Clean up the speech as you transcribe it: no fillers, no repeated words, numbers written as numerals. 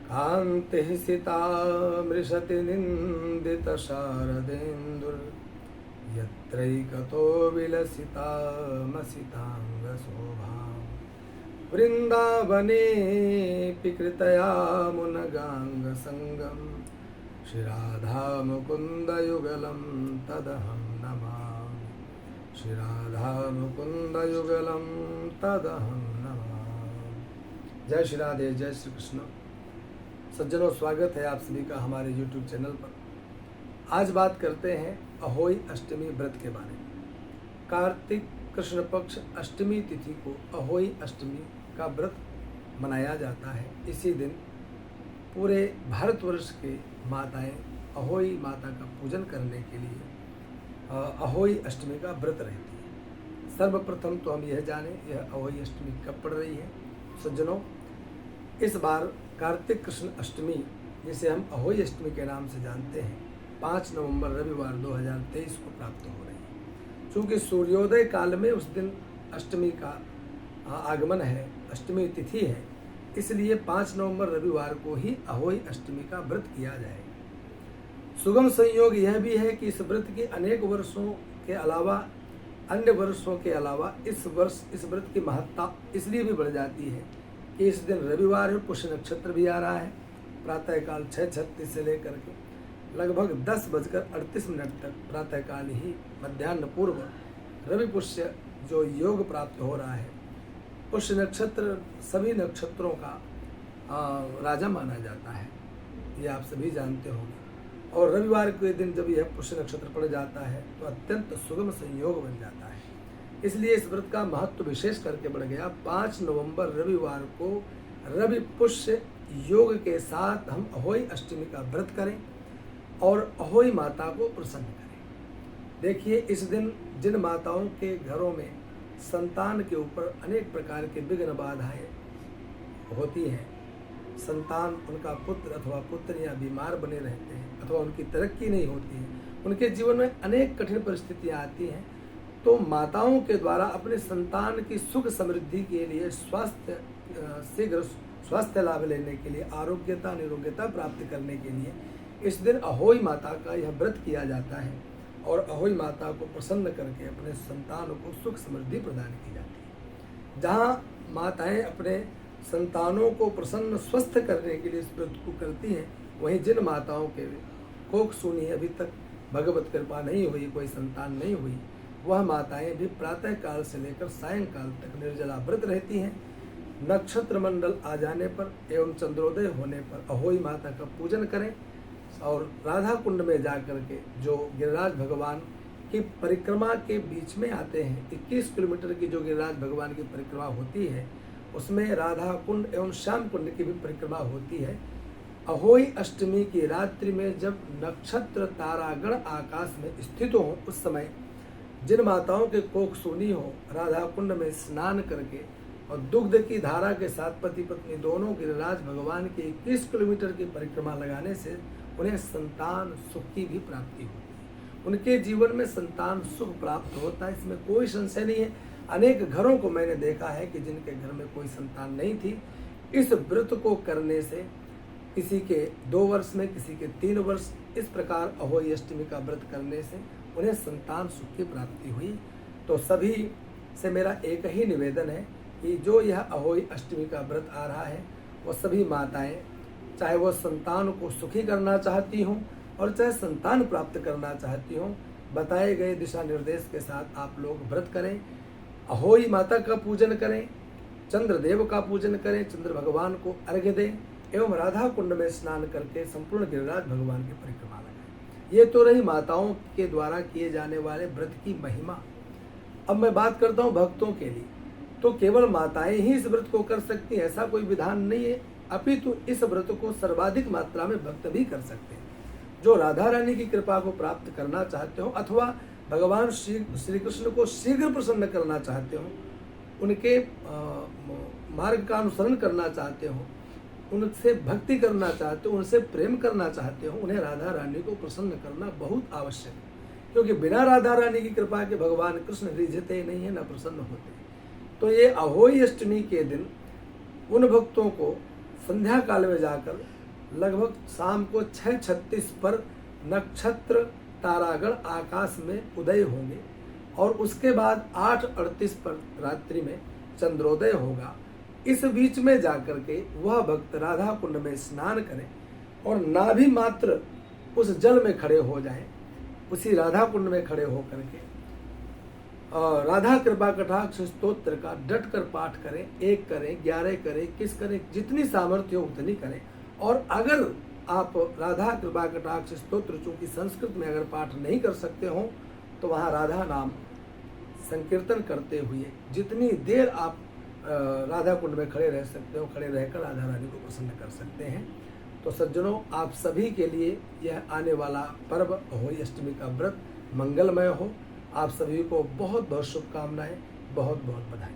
कान्तिः सीता मृषति निन्दितशारदेन्दुर् यत्रैकतो विलसितामसिताङ्गशोभाम् वृन्दावनेऽपि कृतया मुनगाङ्गसङ्गम् श्रीराधामुकुन्दयुगलं तदहं नमामि। श्रीराधामुकुन्दयुगलं तदहं नमामि। जय श्री राधे, जय श्री कृष्ण। सज्जनों, स्वागत है आप सभी का हमारे YouTube चैनल पर। आज बात करते हैं अहोई अष्टमी व्रत के बारे में। कार्तिक कृष्ण पक्ष अष्टमी तिथि को अहोई अष्टमी का व्रत मनाया जाता है। इसी दिन पूरे भारतवर्ष के माताएं अहोई माता का पूजन करने के लिए अहोई अष्टमी का व्रत रहती है। सर्वप्रथम तो हम यह जानें यह अहोई अष्टमी कब पड़ रही है। सज्जनों, इस बार कार्तिक कृष्ण अष्टमी, जिसे हम अहोई अष्टमी के नाम से जानते हैं, 5 नवंबर रविवार 2023 को प्राप्त हो रही है। चूँकि सूर्योदय काल में उस दिन अष्टमी का आगमन है, अष्टमी तिथि है, इसलिए 5 नवंबर रविवार को ही अहोई अष्टमी का व्रत किया जाएगा। सुगम संयोग यह भी है कि इस व्रत की अनेक वर्षों के अलावा, अन्य वर्षों के अलावा इस वर्ष इस व्रत की महत्ता इसलिए भी बढ़ जाती है कि इस दिन रविवार है, पुष्य नक्षत्र भी आ रहा है। प्रातःकाल 6:36 से लेकर के लगभग 10:38 तक प्रातःकाल ही मध्याह्न पूर्व रवि पुष्य जो योग प्राप्त हो रहा है। पुष्य नक्षत्र सभी नक्षत्रों का राजा माना जाता है, ये आप सभी जानते होंगे। और रविवार के दिन जब यह पुष्य नक्षत्र पड़ जाता है तो अत्यंत सुगम संयोग बन जाता है। इसलिए इस व्रत का महत्व विशेष करके बढ़ गया। 5 नवंबर रविवार को रवि पुष्य योग के साथ हम अहोई अष्टमी का व्रत करें और अहोई माता को प्रसन्न करें। देखिए, इस दिन जिन माताओं के घरों में संतान के ऊपर अनेक प्रकार के विघ्न बाधाएं होती हैं, संतान, उनका पुत्र अथवा पुत्रियां बीमार बने रहते हैं अथवा उनकी तरक्की नहीं होती है, उनके जीवन में अनेक कठिन परिस्थितियां आती हैं, तो माताओं के द्वारा अपने संतान की सुख समृद्धि के लिए, शीघ्र स्वास्थ्य लाभ लेने के लिए, आरोग्यता निरोग्यता प्राप्त करने के लिए इस दिन अहोई माता का यह व्रत किया जाता है और अहोई माता को प्रसन्न करके अपने संतान को सुख समृद्धि प्रदान की जाती है। जहाँ माताएं अपने संतानों को प्रसन्न स्वस्थ करने के लिए इस व्रत को करती हैं, वहीं जिन माताओं के कोख सूनी अभी तक भगवत कृपा नहीं हुई, कोई संतान नहीं हुई, वह माताएं भी प्रातः काल से लेकर सायंकाल तक निर्जला व्रत रहती हैं। नक्षत्र मंडल आ जाने पर एवं चंद्रोदय होने पर अहोई माता का पूजन करें और राधा कुंड में जाकर के, जो गिरिराज भगवान की परिक्रमा के बीच में आते हैं, 21 किलोमीटर की जो गिरिराज भगवान की परिक्रमा होती है, उसमें राधा कुंड एवं श्याम कुंड की भी परिक्रमा होती है। अहोई अष्टमी की रात्रि में जब नक्षत्र तारागण आकाश में स्थित हो, उस समय जिन माताओं के कोख सूनी हो, राधा कुंड में स्नान करके और दुग्ध की धारा के साथ पति पत्नी दोनों गिरिराज भगवान की 21 किलोमीटर की परिक्रमा लगाने से उन्हें संतान सुख की भी प्राप्ति होती है। उनके जीवन में संतान सुख प्राप्त होता है, इसमें कोई संशय नहीं है। अनेक घरों को मैंने देखा है कि जिनके घर में कोई संतान नहीं थी, इस व्रत को करने से किसी के 2 वर्ष में, किसी के 3 वर्ष, इस प्रकार अहोई अष्टमी का व्रत करने से उन्हें संतान सुख की प्राप्ति हुई। तो सभी से मेरा एक ही निवेदन है कि जो यह अहोई अष्टमी का व्रत आ रहा है, वो सभी माताएं, चाहे वो संतान को सुखी करना चाहती हों और चाहे संतान प्राप्त करना चाहती हों, बताए गए दिशा निर्देश के साथ आप लोग व्रत करें, अहोई माता का पूजन करें, चंद्रदेव का पूजन करें, चंद्र भगवान को अर्घ्य दें एवं राधा कुंड में स्नान करके संपूर्ण गिरिराज भगवान की परिक्रमा लगाएं। ये तो रही माताओं के द्वारा किए जाने वाले व्रत की महिमा। अब मैं बात करता हूँ भक्तों के लिए। तो केवल माताएं ही इस व्रत को कर सकती हैं, ऐसा कोई विधान नहीं है, अपितु इस व्रत को सर्वाधिक मात्रा में भक्त भी कर सकते हैं। जो राधा रानी की कृपा को प्राप्त करना चाहते हो अथवा भगवान श्री कृष्ण को शीघ्र प्रसन्न करना चाहते हो, उनके मार्ग का अनुसरण करना चाहते हो, उनसे भक्ति करना चाहते हो, उनसे प्रेम करना चाहते हो, उन्हें राधा रानी को प्रसन्न करना बहुत आवश्यक है। क्योंकि बिना राधा रानी की कृपा के भगवान कृष्ण रिझते नहीं है, न प्रसन्न होते। तो ये अहोई अष्टमी के दिन उन भक्तों को संध्या काल में जाकर लगभग शाम को 6:36 पर नक्षत्र तारागण आकाश में उदय होंगे और उसके बाद 8:38 पर रात्रि में चंद्रोदय होगा। इस बीच में जाकर के वह भक्त राधा कुंड में स्नान करें और नाभि मात्र उस जल में खड़े हो जाएं, उसी राधा कुंड में खड़े होकर के राधा कृपा कटाक्ष स्तोत्र का डट कर पाठ करें। 1 करें, 11 करें, 21 करें, जितनी सामर्थ्य हो उतनी करें। और अगर आप राधा कृपा कटाक्ष स्तोत्र चूंकि संस्कृत में अगर पाठ नहीं कर सकते हो तो वहाँ राधा नाम संकीर्तन करते हुए जितनी देर आप राधा कुंड में खड़े रह सकते हो, खड़े रहकर राधा रानी को प्रसन्न कर सकते हैं। तो सज्जनों, आप सभी के लिए यह आने वाला पर्व होली अष्टमी का व्रत मंगलमय हो। आप सभी को बहुत बहुत शुभकामनाएं, बहुत बहुत बधाई।